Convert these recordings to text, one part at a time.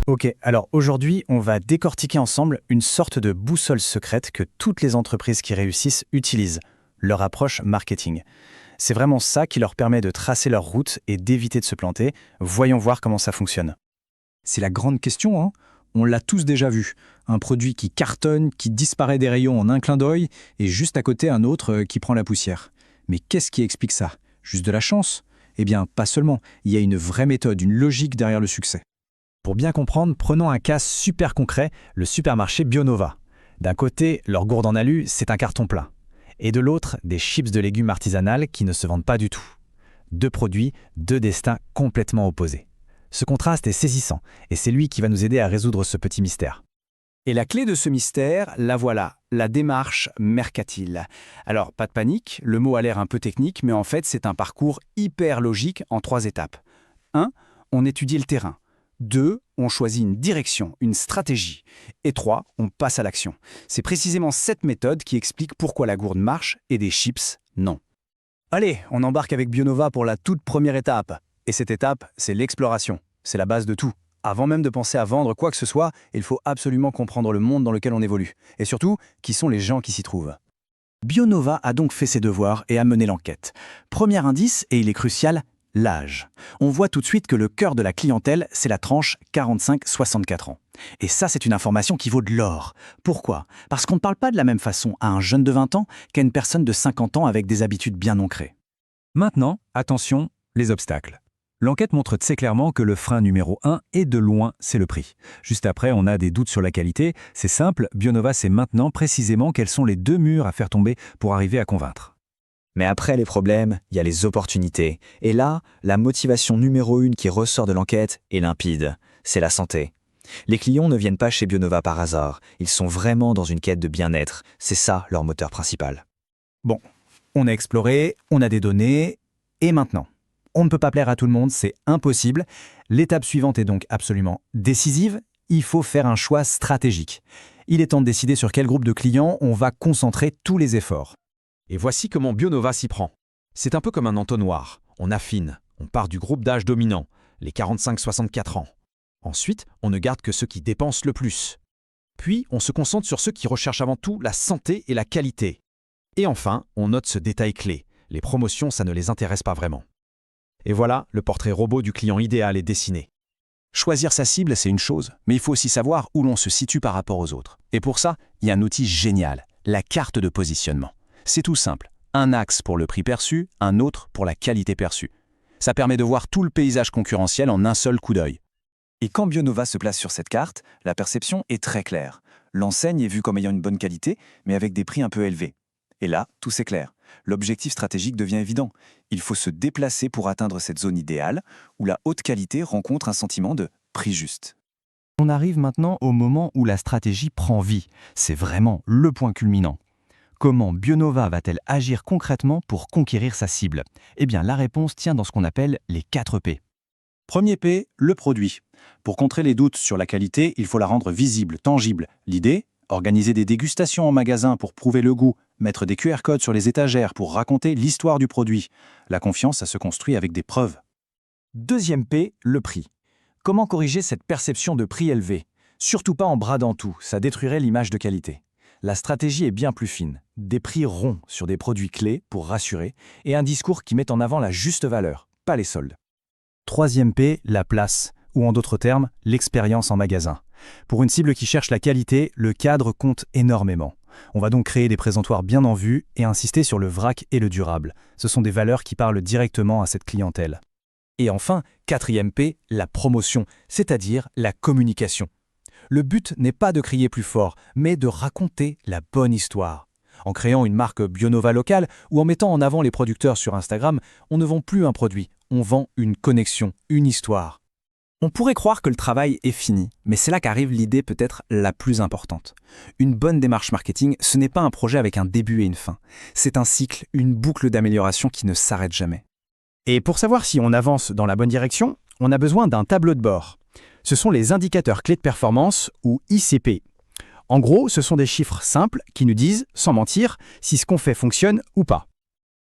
Ok, alors aujourd'hui, on va décortiquer ensemble une sorte de boussole secrète que toutes les entreprises qui réussissent utilisent, leur approche marketing. C'est vraiment ça qui leur permet de tracer leur route et d'éviter de se planter. Voyons voir comment ça fonctionne. C'est la grande question, hein. On l'a tous déjà vu. Un produit qui cartonne, qui disparaît des rayons en un clin d'œil, et juste à côté un autre qui prend la poussière. Mais qu'est-ce qui explique ça? Juste de la chance? Eh bien, pas seulement. Il y a une vraie méthode, une logique derrière le succès. Pour bien comprendre, prenons un cas super concret, le supermarché Bionova. D'un côté, leur gourde en alu, c'est un carton plein. Et de l'autre, des chips de légumes artisanales qui ne se vendent pas du tout. Deux produits, deux destins complètement opposés. Ce contraste est saisissant, et c'est lui qui va nous aider à résoudre ce petit mystère. Et la clé de ce mystère, la voilà, la démarche mercantile. Alors, pas de panique, le mot a l'air un peu technique, mais en fait, c'est un parcours hyper logique en 3 étapes. 1. On étudie le terrain. 2. On choisit une direction, une stratégie. Et 3. On passe à l'action. C'est précisément cette méthode qui explique pourquoi la gourde marche et des chips, non. Allez, on embarque avec Bionova pour la toute première étape. Et cette étape, c'est l'exploration. C'est la base de tout. Avant même de penser à vendre quoi que ce soit, il faut absolument comprendre le monde dans lequel on évolue. Et surtout, qui sont les gens qui s'y trouvent. Bionova a donc fait ses devoirs et a mené l'enquête. Premier indice, et il est crucial, l'âge. On voit tout de suite que le cœur de la clientèle, c'est la tranche 45-64 ans. Et ça, c'est une information qui vaut de l'or. Pourquoi? Parce qu'on ne parle pas de la même façon à un jeune de 20 ans qu'à une personne de 50 ans avec des habitudes bien ancrées. Maintenant, attention, les obstacles. L'enquête montre très clairement que le frein numéro 1, et de loin, c'est le prix. Juste après, on a des doutes sur la qualité. C'est simple, Bionova sait maintenant précisément quels sont les 2 murs à faire tomber pour arriver à convaincre. Mais après les problèmes, il y a les opportunités. Et là, la motivation numéro 1 qui ressort de l'enquête est limpide. C'est la santé. Les clients ne viennent pas chez Bionova par hasard. Ils sont vraiment dans une quête de bien-être. C'est ça leur moteur principal. Bon, on a exploré, on a des données, et maintenant? On ne peut pas plaire à tout le monde, c'est impossible. L'étape suivante est donc absolument décisive. Il faut faire un choix stratégique. Il est temps de décider sur quel groupe de clients on va concentrer tous les efforts. Et voici comment Bionova s'y prend. C'est un peu comme un entonnoir. On affine, on part du groupe d'âge dominant, les 45-64 ans. Ensuite, on ne garde que ceux qui dépensent le plus. Puis, on se concentre sur ceux qui recherchent avant tout la santé et la qualité. Et enfin, on note ce détail clé. Les promotions, ça ne les intéresse pas vraiment. Et voilà, le portrait robot du client idéal est dessiné. Choisir sa cible, c'est une chose, mais il faut aussi savoir où l'on se situe par rapport aux autres. Et pour ça, il y a un outil génial, la carte de positionnement. C'est tout simple, un axe pour le prix perçu, un autre pour la qualité perçue. Ça permet de voir tout le paysage concurrentiel en un seul coup d'œil. Et quand Bionova se place sur cette carte, la perception est très claire. L'enseigne est vue comme ayant une bonne qualité, mais avec des prix un peu élevés. Et là, tout s'éclaire. L'objectif stratégique devient évident. Il faut se déplacer pour atteindre cette zone idéale où la haute qualité rencontre un sentiment de prix juste. On arrive maintenant au moment où la stratégie prend vie. C'est vraiment le point culminant. Comment Bionova va-t-elle agir concrètement pour conquérir sa cible? Eh bien, la réponse tient dans ce qu'on appelle les 4 P. Premier P, le produit. Pour contrer les doutes sur la qualité, il faut la rendre visible, tangible. L'idée? Organiser des dégustations en magasin pour prouver le goût, mettre des QR codes sur les étagères pour raconter l'histoire du produit. La confiance, ça se construit avec des preuves. Deuxième P, le prix. Comment corriger cette perception de prix élevé? Surtout pas en bradant tout, ça détruirait l'image de qualité. La stratégie est bien plus fine. Des prix ronds sur des produits clés pour rassurer et un discours qui met en avant la juste valeur, pas les soldes. Troisième P, la place, ou en d'autres termes, l'expérience en magasin. Pour une cible qui cherche la qualité, le cadre compte énormément. On va donc créer des présentoirs bien en vue et insister sur le vrac et le durable. Ce sont des valeurs qui parlent directement à cette clientèle. Et enfin, quatrième P, la promotion, c'est-à-dire la communication. Le but n'est pas de crier plus fort, mais de raconter la bonne histoire. En créant une marque Bionova locale ou en mettant en avant les producteurs sur Instagram, on ne vend plus un produit, on vend une connexion, une histoire. On pourrait croire que le travail est fini, mais c'est là qu'arrive l'idée peut-être la plus importante. Une bonne démarche marketing, ce n'est pas un projet avec un début et une fin. C'est un cycle, une boucle d'amélioration qui ne s'arrête jamais. Et pour savoir si on avance dans la bonne direction, on a besoin d'un tableau de bord. Ce sont les indicateurs clés de performance, ou ICP. En gros, ce sont des chiffres simples qui nous disent, sans mentir, si ce qu'on fait fonctionne ou pas.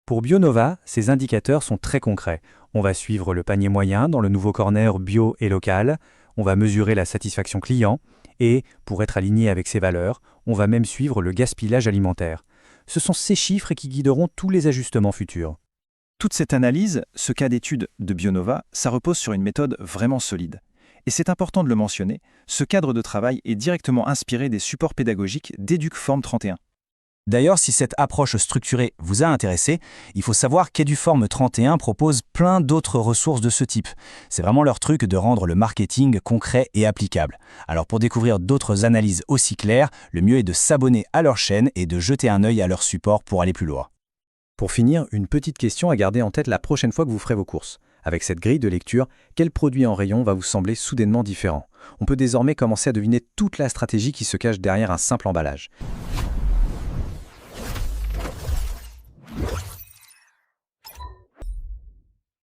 Pour Bionova, ces indicateurs sont très concrets. On va suivre le panier moyen dans le nouveau corner bio et local. on va mesurer la satisfaction client et, pour être aligné avec ces valeurs, on va même suivre le gaspillage alimentaire. Ce sont ces chiffres qui guideront tous les ajustements futurs. Toute cette analyse, ce cas d'étude de Bionova, ça repose sur une méthode vraiment solide. Et c'est important de le mentionner, ce cadre de travail est directement inspiré des supports pédagogiques d'Educform 31. D'ailleurs, si cette approche structurée vous a intéressé, il faut savoir qu'Eduform 31 propose plein d'autres ressources de ce type. C'est vraiment leur truc de rendre le marketing concret et applicable. Alors pour découvrir d'autres analyses aussi claires, le mieux est de s'abonner à leur chaîne et de jeter un œil à leur support pour aller plus loin. Pour finir, une petite question à garder en tête la prochaine fois que vous ferez vos courses. Avec cette grille de lecture, quel produit en rayon va vous sembler soudainement différent? On peut désormais commencer à deviner toute la stratégie qui se cache derrière un simple emballage.